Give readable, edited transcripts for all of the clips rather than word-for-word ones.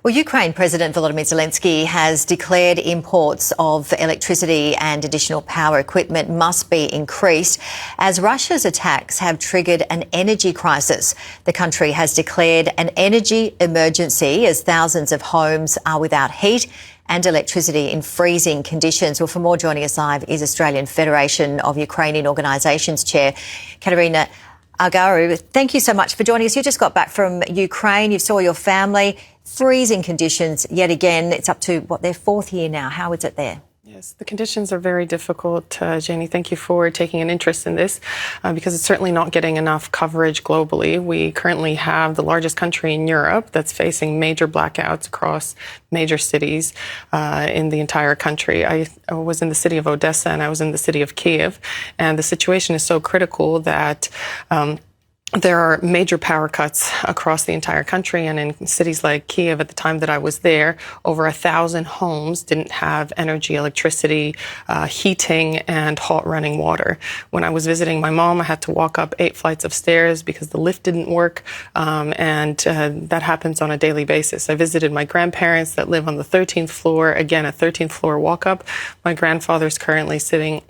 Well, Ukraine President Volodymyr Zelensky has declared imports of electricity and additional power equipment must be increased as Russia's attacks have triggered an energy crisis. The country has declared an energy emergency as thousands of homes are without heat and electricity in freezing conditions. Well, for more, joining us live is Australian Federation of Ukrainian Organisations Chair Kateryna Argyrou. Thank you so much for joining us. You just got back from Ukraine. You saw your family. Freezing conditions yet again. It's up to, their fourth year now. How is it there? Yes, the conditions are very difficult. Janie, thank you for taking an interest in this because it's certainly not getting enough coverage globally. We currently have the largest country in Europe that's facing major blackouts across major cities in the entire country. I was in the city of Odessa and I was in the city of Kiev, and the situation is so critical that there are major power cuts across the entire country, and in cities like Kiev at the time that I was there, over 1,000 homes didn't have energy, electricity, heating, and hot running water. When I was visiting my mom, I had to walk up 8 flights of stairs because the lift didn't work, and that happens on a daily basis. I visited my grandparents that live on the 13th floor, again, a 13th floor walk up. My grandfather's currently sitting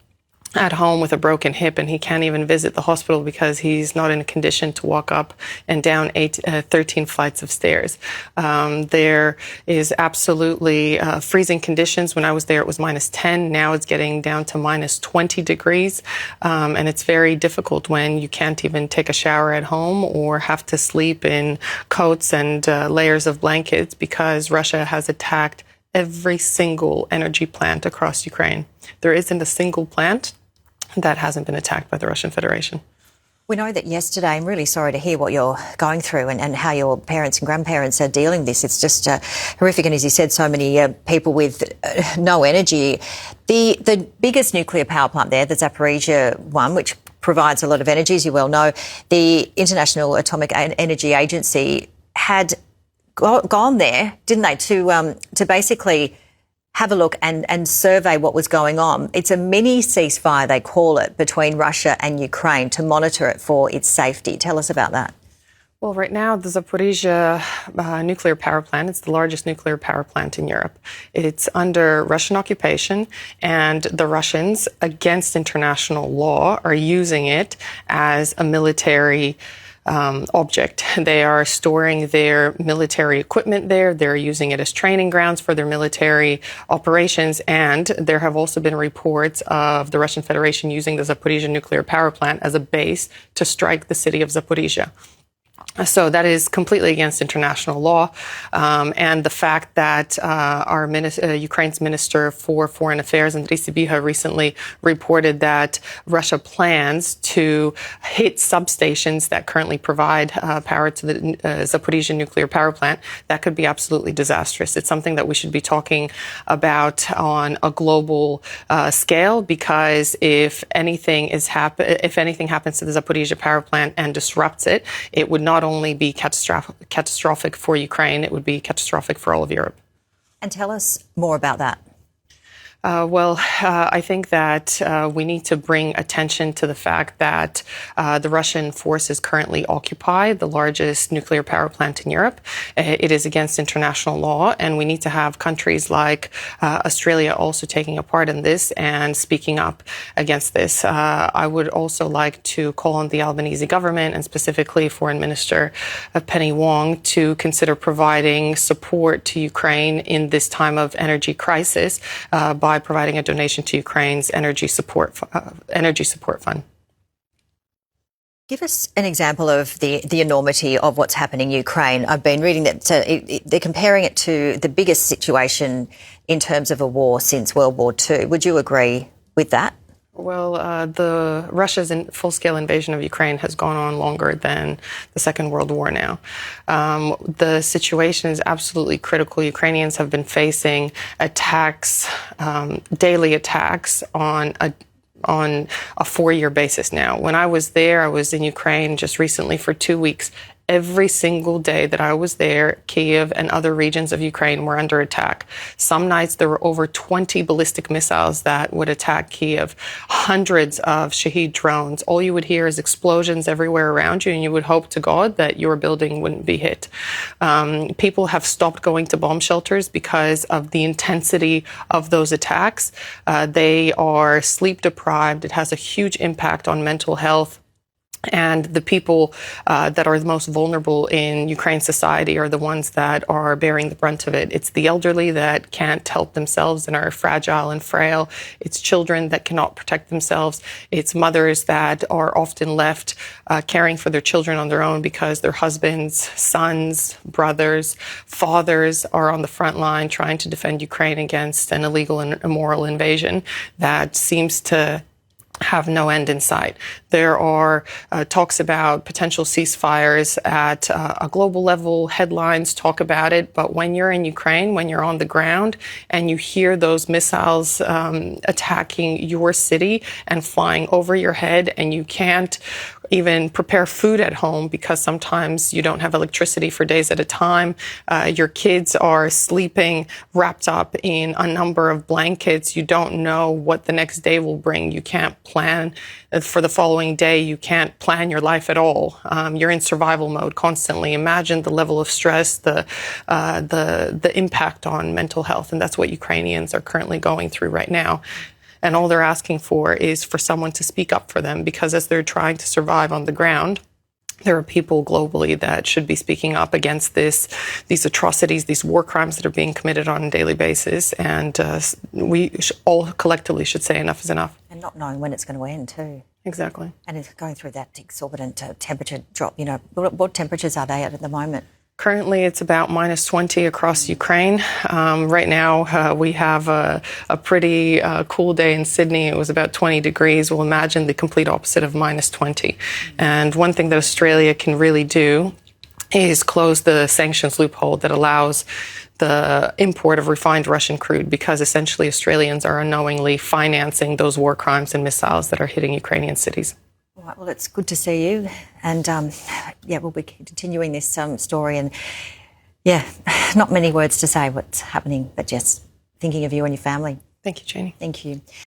at home with a broken hip, and he can't even visit the hospital because he's not in a condition to walk up and down 13 flights of stairs. There is absolutely freezing conditions. When I was there, it was -10. Now it's getting down to -20 degrees. And it's very difficult when you can't even take a shower at home or have to sleep in coats and layers of blankets because Russia has attacked every single energy plant across Ukraine. There isn't a single plant that hasn't been attacked by the Russian Federation. We know that yesterday, I'm really sorry to hear what you're going through and how your parents and grandparents are dealing with this. It's just horrific. And as you said, so many people with no energy. The biggest nuclear power plant there, the Zaporizhia one, which provides a lot of energy, as you well know, the International Atomic Energy Agency had gone there, didn't they, to basically have a look and survey what was going on. It's a mini ceasefire, they call it, between Russia and Ukraine to monitor it for its safety. Tell us about that. Well, right now, the Zaporizhia Nuclear Power Plant, it's the largest nuclear power plant in Europe. It's under Russian occupation, and the Russians, against international law, are using it as a military object. They are storing their military equipment there. They're using it as training grounds for their military operations. And there have also been reports of the Russian Federation using the Zaporizhia nuclear power plant as a base to strike the city of Zaporizhia. So that is completely against international law. And the fact that Ukraine's Minister for Foreign Affairs, Andriy Sybiha, recently reported that Russia plans to hit substations that currently provide power to the Zaporizhia nuclear power plant, that could be absolutely disastrous. It's something that we should be talking about on a global scale, because if anything happens to the Zaporizhia power plant and disrupts it, it would not only be catastrophic for Ukraine, it would be catastrophic for all of Europe. And tell us more about that. I think that we need to bring attention to the fact that the Russian forces currently occupy the largest nuclear power plant in Europe. It is against international law, and we need to have countries like Australia also taking a part in this and speaking up against this. I would also like to call on the Albanese government, and specifically Foreign Minister Penny Wong, to consider providing support to Ukraine in this time of energy crisis by providing a donation to Ukraine's energy support fund. Give us an example of the enormity of what's happening in Ukraine. I've been reading that they're comparing it to the biggest situation in terms of a war since World War II. Would you agree with that? Well, Russia's full-scale invasion of Ukraine has gone on longer than the Second World War now. The situation is absolutely critical. Ukrainians have been facing attacks, daily attacks on a 4-year basis now. When I was there, I was in Ukraine just recently for 2 weeks. Every single day that I was there, Kyiv and other regions of Ukraine were under attack. Some nights there were over 20 ballistic missiles that would attack Kyiv, hundreds of Shahed drones. All you would hear is explosions everywhere around you, and you would hope to God that your building wouldn't be hit. People have stopped going to bomb shelters because of the intensity of those attacks. They are sleep deprived. It has a huge impact on mental health. And the people that are the most vulnerable in Ukraine society are the ones that are bearing the brunt of it. It's the elderly that can't help themselves and are fragile and frail. It's children that cannot protect themselves. It's mothers that are often left caring for their children on their own because their husbands, sons, brothers, fathers are on the front line trying to defend Ukraine against an illegal and immoral invasion that seems to have no end in sight. There are talks about potential ceasefires at a global level. Headlines talk about it. But when you're in Ukraine, when you're on the ground and you hear those missiles attacking your city and flying over your head, and you can't even prepare food at home because sometimes you don't have electricity for days at a time. Your kids are sleeping wrapped up in a number of blankets. You don't know what the next day will bring. You can't plan for the following day. You can't plan your life at all. You're in survival mode constantly. Imagine the level of stress, the impact on mental health. And that's what Ukrainians are currently going through right now. And all they're asking for is for someone to speak up for them, because as they're trying to survive on the ground, there are people globally that should be speaking up against these atrocities, these war crimes that are being committed on a daily basis. And we all collectively should say enough is enough. And not knowing when it's going to end too. Exactly. And it's going through that exorbitant temperature drop. You know, what temperatures are they at the moment? Currently, it's about minus 20 across Ukraine. Right now, we have a pretty cool day in Sydney. It was about 20 degrees. Well, imagine the complete opposite of minus 20. And one thing that Australia can really do is close the sanctions loophole that allows the import of refined Russian crude, because essentially Australians are unknowingly financing those war crimes and missiles that are hitting Ukrainian cities. All right, well, it's good to see you. And, we'll be continuing this story. And, not many words to say what's happening, but just thinking of you and your family. Thank you, Janie. Thank you.